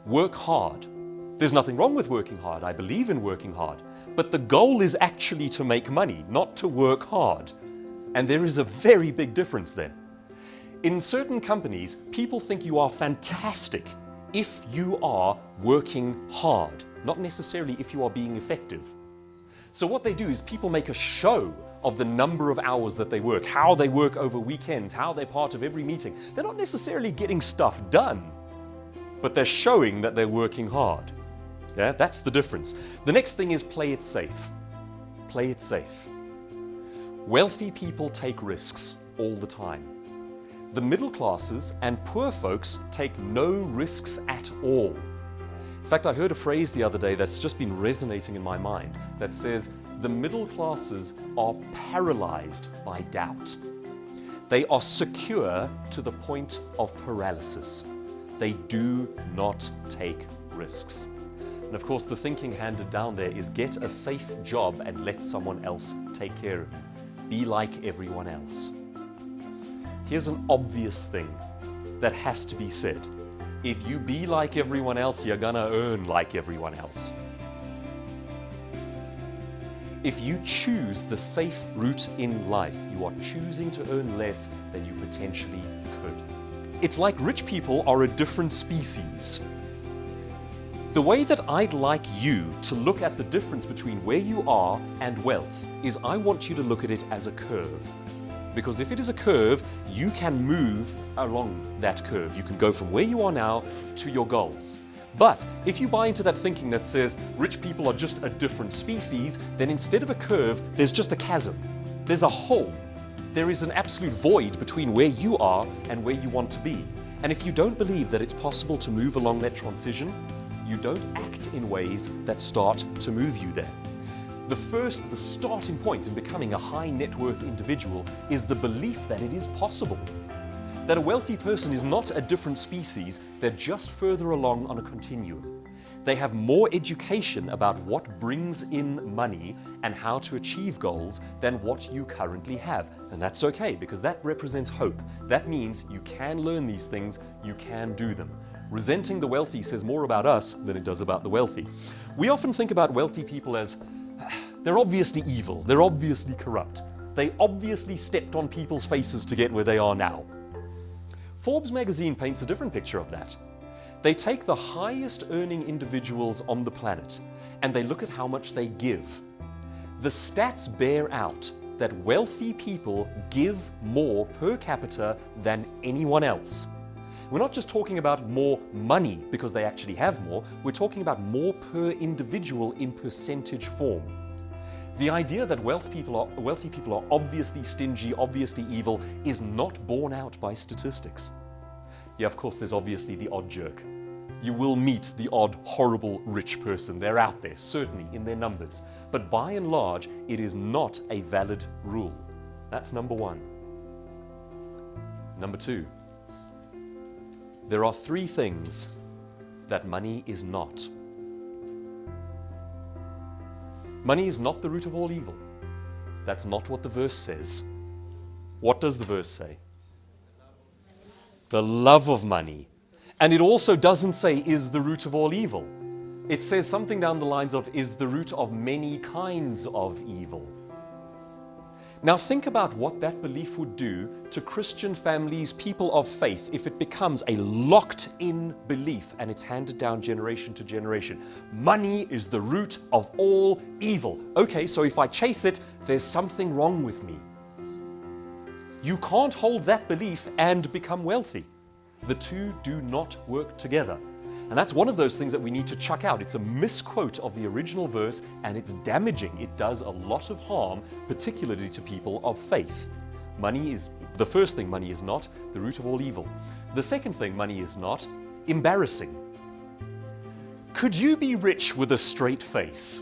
work hard. There's nothing wrong with working hard. I believe in working hard. But the goal is actually to make money, not to work hard. And there is a very big difference there. In certain companies, people think you are fantastic if you are working hard, not necessarily if you are being effective. So what they do is people make a show of the number of hours that they work, how they work over weekends, how they're part of every meeting. They're not necessarily getting stuff done, but they're showing that they're working hard. Yeah, that's the difference. The next thing is play it safe. Play it safe. Wealthy people take risks all the time. The middle classes and poor folks take no risks at all. In fact, I heard a phrase the other day that's just been resonating in my mind that says, the middle classes are paralyzed by doubt. They are secure to the point of paralysis. They do not take risks. And of course, the thinking handed down there is get a safe job and let someone else take care of you. Be like everyone else. Here's an obvious thing that has to be said. If you be like everyone else, you're gonna earn like everyone else. If you choose the safe route in life, you are choosing to earn less than you potentially could. It's like rich people are a different species. The way that I'd like you to look at the difference between where you are and wealth is I want you to look at it as a curve. Because if it is a curve, you can move along that curve. You can go from where you are now to your goals. But if you buy into that thinking that says rich people are just a different species, then instead of a curve, there's just a chasm. There's a hole. There is an absolute void between where you are and where you want to be. And if you don't believe that it's possible to move along that transition, you don't act in ways that start to move you there. The starting point in becoming a high net worth individual is the belief that it is possible. That a wealthy person is not a different species, they're just further along on a continuum. They have more education about what brings in money and how to achieve goals than what you currently have. And that's okay, because that represents hope. That means you can learn these things, you can do them. Resenting the wealthy says more about us than it does about the wealthy. We often think about wealthy people as they're obviously evil, they're obviously corrupt. They obviously stepped on people's faces to get where they are now. Forbes magazine paints a different picture of that. They take the highest earning individuals on the planet and they look at how much they give. The stats bear out that wealthy people give more per capita than anyone else. We're not just talking about more money because they actually have more, we're talking about more per individual in percentage form. The idea that wealthy people are obviously stingy, obviously evil, is not borne out by statistics. Yeah, of course, there's obviously the odd jerk. You will meet the odd, horrible, rich person. They're out there, certainly, in their numbers. But by and large, it is not a valid rule. That's number one. Number two, there are three things that money is not. Money is not the root of all evil. That's not what the verse says. What does the verse say? The love of money. And it also doesn't say is the root of all evil. It says something down the lines of is the root of many kinds of evil. Now think about what that belief would do to Christian families, people of faith, if it becomes a locked-in belief and it's handed down generation to generation. Money is the root of all evil. Okay, so if I chase it, there's something wrong with me. You can't hold that belief and become wealthy. The two do not work together. And that's one of those things that we need to chuck out. It's a misquote of the original verse and it's damaging. It does a lot of harm, particularly to people of faith. Money is, the first thing money is not, the root of all evil. The second thing money is not, embarrassing. Could you be rich with a straight face?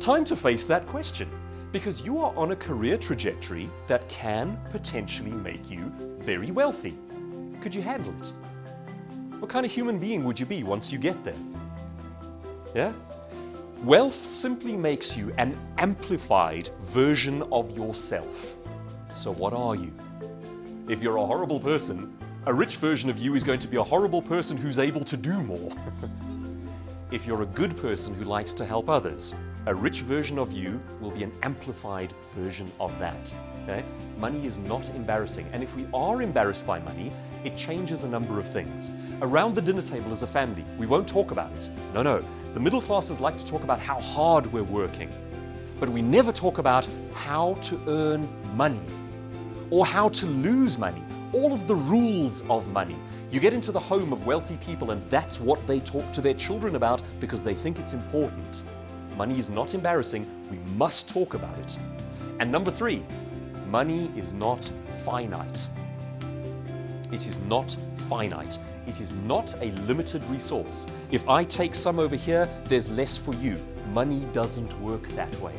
Time to face that question, because you are on a career trajectory that can potentially make you very wealthy. Could you handle it? What kind of human being would you be once you get there? Yeah? Wealth simply makes you an amplified version of yourself. So what are you? If you're a horrible person, A rich version of you is going to be a horrible person who's able to do more. If you're a good person who likes to help others, a rich version of you will be an amplified version of that. Okay? Money is not embarrassing, and if we are embarrassed by money, it changes a number of things. Around the dinner table as a family, we won't talk about it. No. The middle classes like to talk about how hard we're working, but we never talk about how to earn money or how to lose money, all of the rules of money. You get into the home of wealthy people and that's what they talk to their children about because they think it's important. Money is not embarrassing, we must talk about it. And number 3, money is not finite. It is not finite. It is not a limited resource. If I take some over here, there's less for you. Money doesn't work that way.